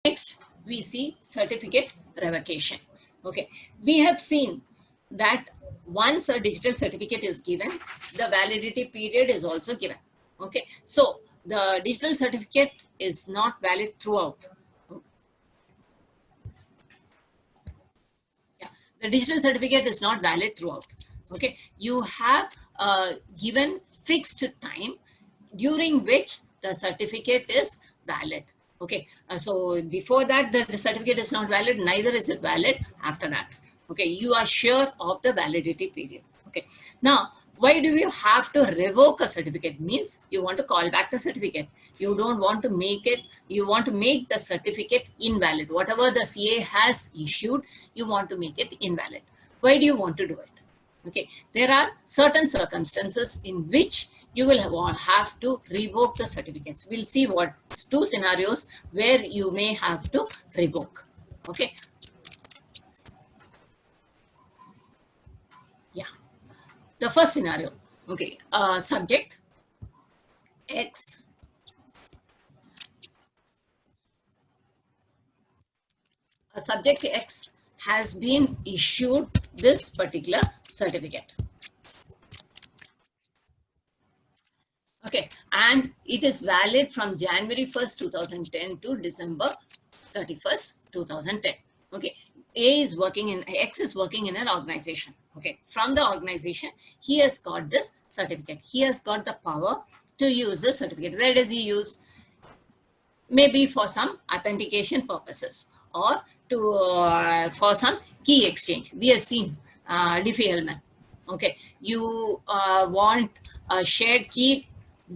Next, we see certificate revocation. Okay, we have seen that once a digital certificate is given, the validity period is also given. Okay, so the digital certificate is not valid throughout. Yeah, the digital certificate is not valid throughout. Okay, you have given fixed time during which the certificate is valid. Okay, so before that, the certificate is not valid, neither is it valid after that. Okay, you are sure of the validity period. Okay, now why do you have to revoke a certificate? Means you want to call back the certificate. You don't want to make it, you want to make the certificate invalid. Whatever the CA has issued, you want to make it invalid. Why do you want to do it? Okay, there are certain circumstances in which you will have to revoke the certificates. We'll see what two scenarios where you may have to revoke. Okay, yeah, the first scenario. Okay, subject X, subject X has been issued this particular certificate. Okay, and it is valid from January 1st, 2010 to December 31st, 2010. Okay, X is working in an organization. Okay, from the organization, he has got this certificate. He has got the power to use the certificate. Where does he use? Maybe for some authentication purposes or to for some key exchange. We have seen Diffie-Hellman. Okay, you want a shared key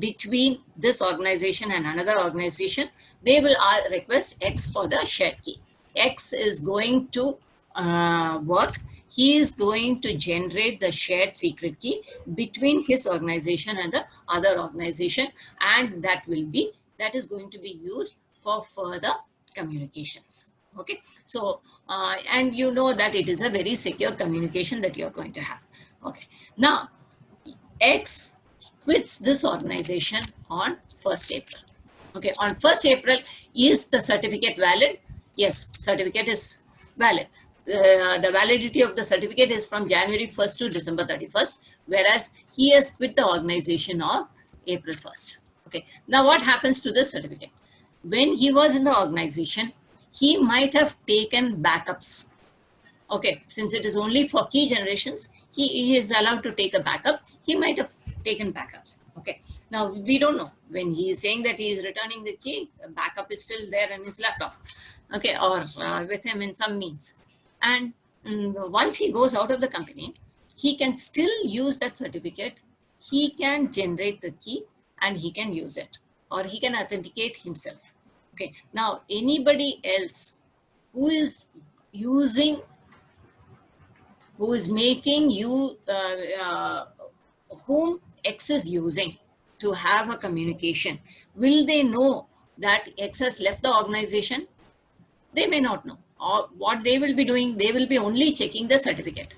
between this organization and another organization. They will request X for the shared key. X is going to work. He is going to generate the shared secret key between his organization and the other organization, and that is going to be used for further communications. Okay, so and you know that it is a very secure communication that you are going to have. Okay, now X quits this organization on 1st April. Okay, on 1st April, is the certificate valid? Yes, certificate is valid. The validity of the certificate is from January 1st to December 31st, whereas he has quit the organization on April 1st. Okay, now what happens to the certificate? When he was in the organization, he might have taken backups. Okay, since it is only for key generations, he is allowed to take a backup. He might have taken backups. Okay, now we don't know. When he is saying that he is returning the key, the backup is still there in his laptop. Okay, or with him in some means. And once he goes out of the company, he can still use that certificate. He can generate the key and he can use it, or he can authenticate himself. Okay, now anybody else who is using, who is making you, whom X is using to have a communication, will they know that X has left the organization? They may not know. Or what they will be doing, they will be only checking the certificate.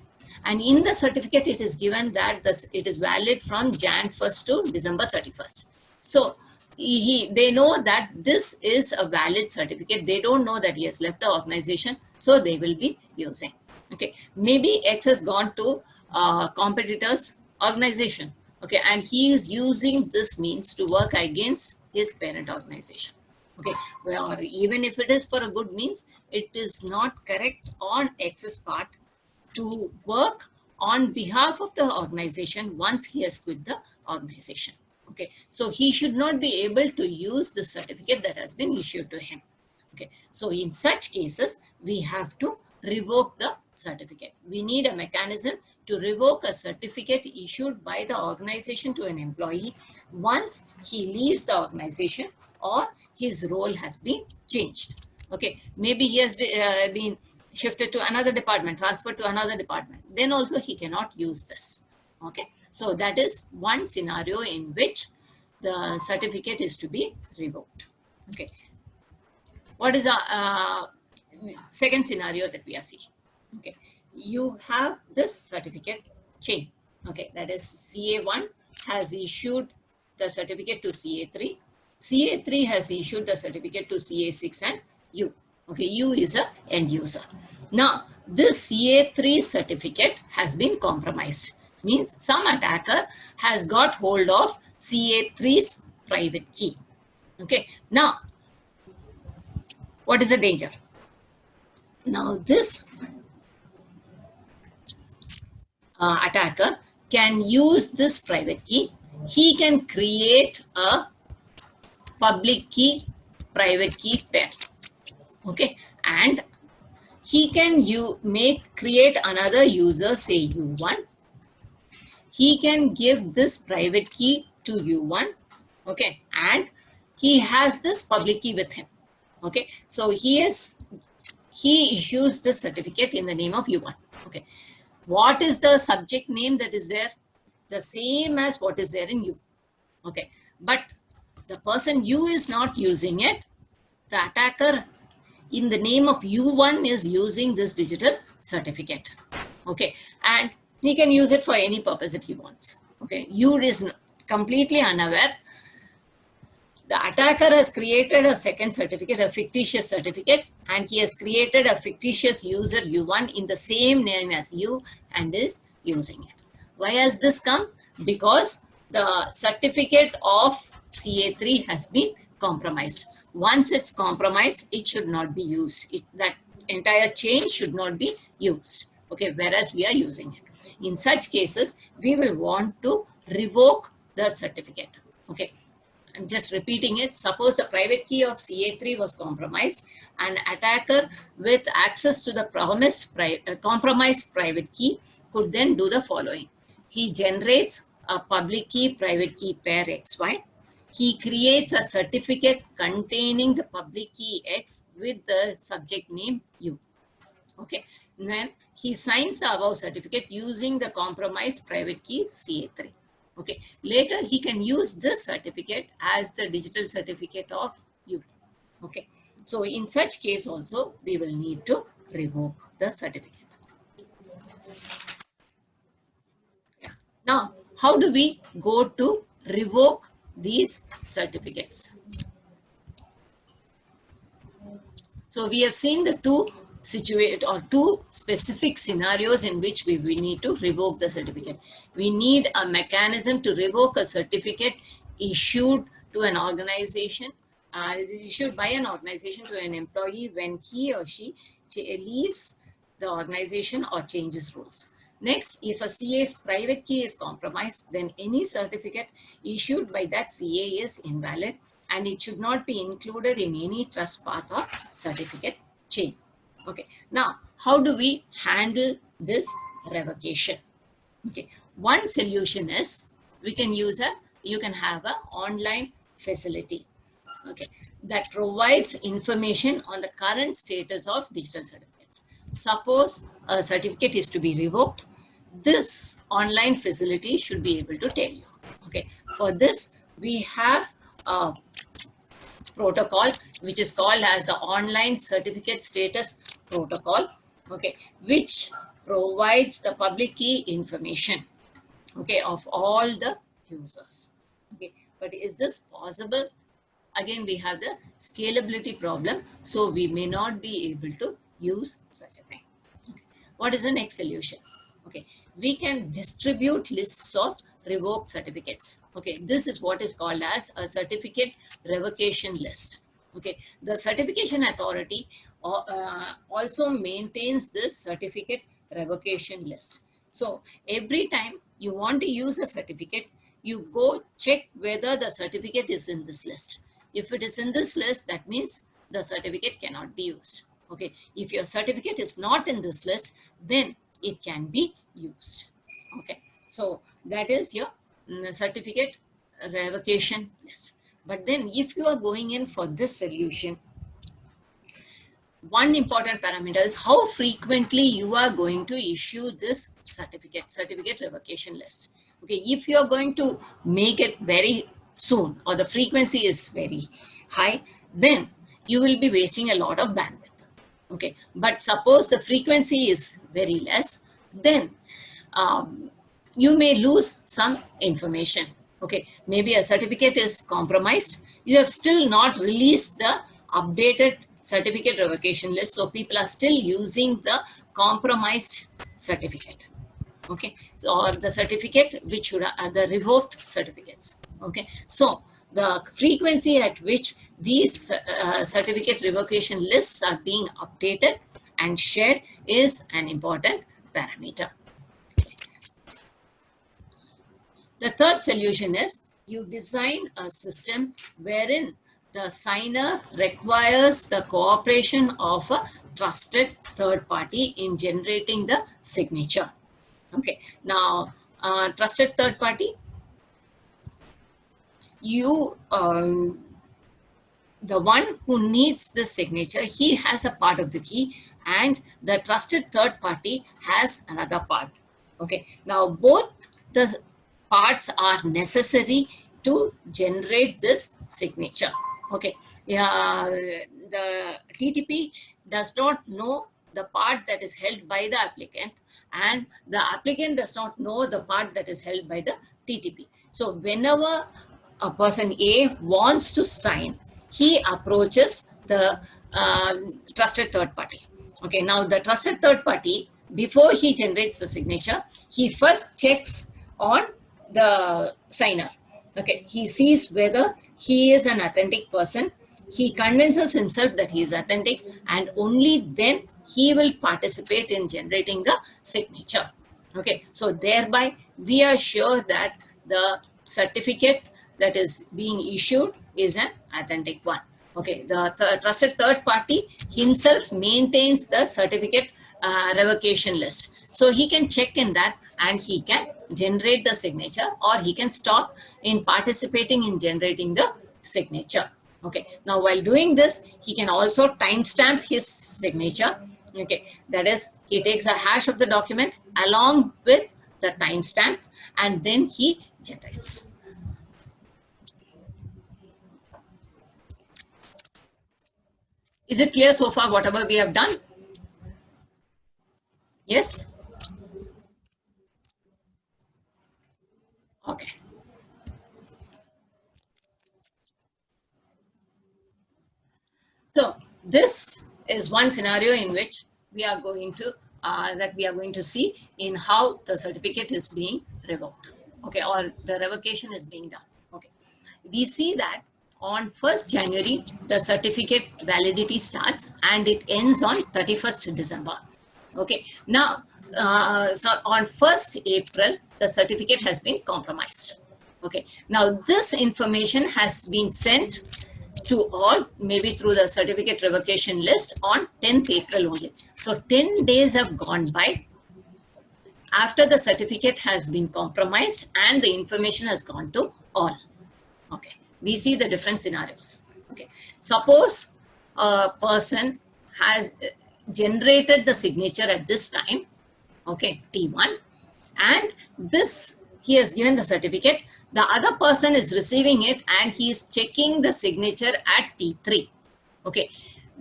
And in the certificate, it is given that it is valid from Jan 1st to December 31st. So they know that this is a valid certificate. They don't know that he has left the organization, so they will be using. Okay, maybe X has gone to competitor's organization. Okay, and he is using this means to work against his parent organization. Okay, well, or even if it is for a good means, it is not correct on X's part to work on behalf of the organization once he has quit the organization. Okay, so he should not be able to use the certificate that has been issued to him. Okay, so in such cases, we have to revoke the certificate. We need a mechanism to revoke a certificate issued by the organization to an employee once he leaves the organization or his role has been changed. Okay, maybe he has been shifted to another department, transferred to another department. Then also he cannot use this. Okay, so that is one scenario in which the certificate is to be revoked. Okay, what is a second scenario that we are seeing? Okay, you have this certificate chain. Okay, that is CA1 has issued the certificate to CA3. CA3 has issued the certificate to CA6 and you. Okay, you is a end user. Now, this CA3 certificate has been compromised. Means some attacker has got hold of CA3's private key. Okay, now, what is the danger? Now, this attacker can use this private key. He can create a public key, private key pair. Okay, and he can create another user, say U1. He can give this private key to U1. Okay, and he has this public key with him. Okay, so he issues the certificate in the name of U1. Okay, what is the subject name that is there? The same as what is there in U. Okay, but the person U is not using it. The attacker in the name of U1 is using this digital certificate. Okay, and he can use it for any purpose that he wants. Okay, U is completely unaware. The attacker has created a second certificate, a fictitious certificate, and he has created a fictitious user U1 in the same name as U and is using it. Why has this come? Because the certificate of CA3 has been compromised. Once it's compromised, it should not be used. That entire chain should not be used. Okay, whereas we are using it. In such cases, we will want to revoke the certificate. Okay, I'm just repeating it. Suppose the private key of CA3 was compromised. An attacker with access to the compromised private key could then do the following. He generates a public key, private key pair XY. He creates a certificate containing the public key X with the subject name U. Okay, and then he signs the above certificate using the compromised private key CA3. Okay, later he can use this certificate as the digital certificate of U. Okay, so in such case also we will need to revoke the certificate. Yeah. Now, how do we go to revoke these certificates? So we have seen the two specific scenarios in which we need to revoke the certificate. We need a mechanism to revoke a certificate issued to an organization, issued by an organization to an employee when he or she leaves the organization or changes roles. Next, if a CA's private key is compromised, then any certificate issued by that CA is invalid and it should not be included in any trust path or certificate chain. Okay, now how do we handle this revocation? Okay, one solution is you can have an online facility, okay, that provides information on the current status of digital certificates. Suppose a certificate is to be revoked, this online facility should be able to tell you. Okay, for this we have a protocol which is called as the online certificate status protocol, okay, which provides the public key information, okay, of all the users. Okay, but is this possible? Again, we have the scalability problem, so we may not be able to use such a thing. Okay. What is the next solution? Okay, we can distribute lists of revoked certificates. Okay, this is what is called as a certificate revocation list. Okay, the certification authority also maintains this certificate revocation list. So every time you want to use a certificate, you go check whether the certificate is in this list. If it is in this list, that means the certificate cannot be used. Okay, if your certificate is not in this list, then it can be used. Okay, so that is your certificate revocation list. But then if you are going in for this solution, one important parameter is how frequently you are going to issue this certificate revocation list. Okay, if you are going to make it very soon or the frequency is very high, then you will be wasting a lot of bandwidth. Okay, but suppose the frequency is very less, then you may lose some information. Okay, maybe a certificate is compromised. You have still not released the updated certificate revocation list. So people are still using the compromised certificate. Okay, so, or the certificate which should the revoked certificates. Okay, so the frequency at which these certificate revocation lists are being updated and shared is an important parameter. The third solution is you design a system wherein the signer requires the cooperation of a trusted third party in generating the signature. Okay, now trusted third party, you the one who needs the signature, he has a part of the key, and the trusted third party has another part. Okay, now both the parts are necessary to generate this signature. Okay, yeah, the TTP does not know the part that is held by the applicant, and the applicant does not know the part that is held by the TTP. So whenever a person A wants to sign, he approaches the trusted third party. Okay, now the trusted third party, before he generates the signature, he first checks on the signer. Okay, he sees whether he is an authentic person. He convinces himself that he is authentic, and only then he will participate in generating the signature. Okay, so thereby we are sure that the certificate that is being issued is an authentic one. Okay, the trusted third party himself maintains the certificate revocation list. So he can check in that and he can generate the signature, or he can stop in participating in generating the signature. Okay, now while doing this, he can also timestamp his signature. Okay, that is, he takes a hash of the document along with the timestamp, and then he generates. Is it clear so far, whatever we have done? Yes? Okay. So this is one scenario in which we are going to see in how the certificate is being revoked. Okay, or the revocation is being done. Okay, we see that on 1st January, the certificate validity starts and it ends on 31st December. Okay, now, so on 1st April, the certificate has been compromised. Okay, now this information has been sent to all, maybe through the certificate revocation list on 10th April only. So 10 days have gone by after the certificate has been compromised and the information has gone to all. Okay, we see the different scenarios. Okay, suppose a person has generated the signature at this time, okay, T1, and this, he has given the certificate, the other person is receiving it and he is checking the signature at T3. Okay,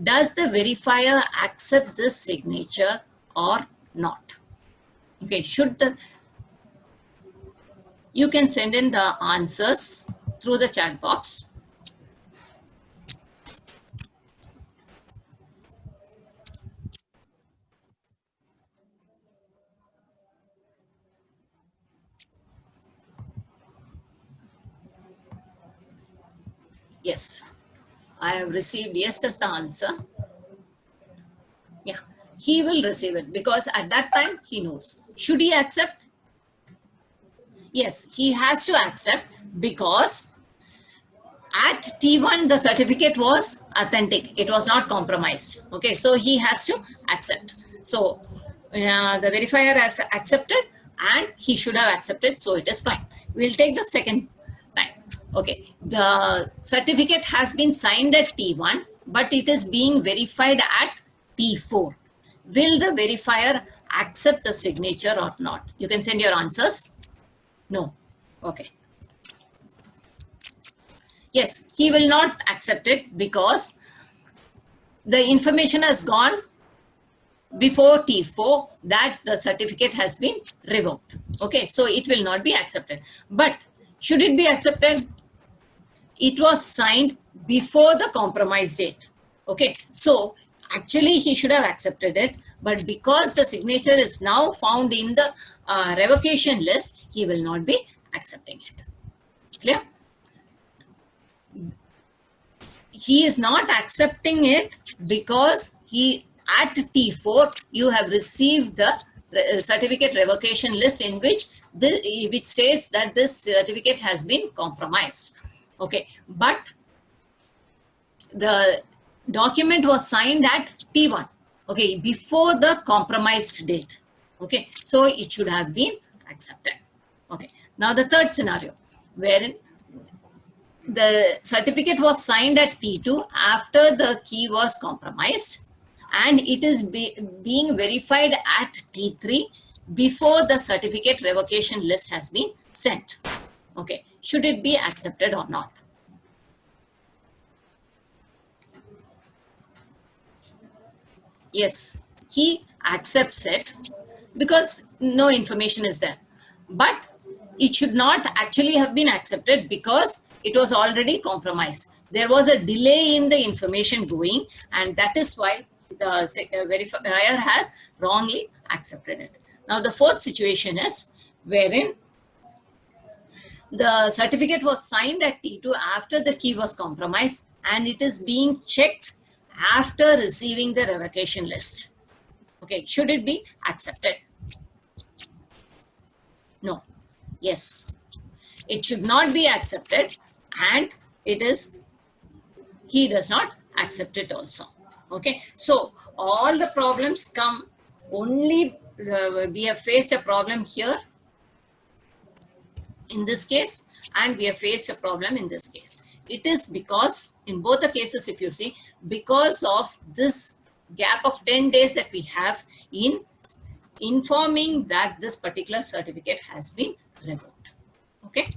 does the verifier accept this signature or not? Okay, you can send in the answers through the chat box. Yes, I have received yes as the answer. Yeah, he will receive it because at that time he knows. Should he accept? Yes, he has to accept because at T1 the certificate was authentic. It was not compromised. Okay, so he has to accept. So the verifier has accepted and he should have accepted. So it is fine. We'll take the second time. Okay, the certificate has been signed at T1, but it is being verified at T4. Will the verifier accept the signature or not? You can send your answers. No. Okay. Yes, he will not accept it because the information has gone before T4 that the certificate has been revoked. Okay, so it will not be accepted. But should it be accepted? It was signed before the compromise date. Okay, so actually he should have accepted it, but because the signature is now found in the revocation list, he will not be accepting it. Clear? He is not accepting it because he at T4 you have received the certificate revocation list in which which states that this certificate has been compromised. Okay, but the document was signed at T1, okay, before the compromised date. Okay, so it should have been accepted. Okay, now the third scenario, wherein the certificate was signed at T2 after the key was compromised, and it is being verified at T3 before the certificate revocation list has been sent. Okay, should it be accepted or not? Yes, he accepts it because no information is there. But it should not actually have been accepted because it was already compromised. There was a delay in the information going, and that is why the verifier has wrongly accepted it. Now, the fourth situation is wherein the certificate was signed at T2 after the key was compromised, and it is being checked after receiving the revocation list. Okay, should it be accepted? No. Yes. It should not be accepted, and he does not accept it also. Okay, so all the problems come only, we have faced a problem here in this case, and we have faced a problem in this case. It is because in both the cases, if you see, because of this gap of 10 days that we have in informing that this particular certificate has been revoked. Okay.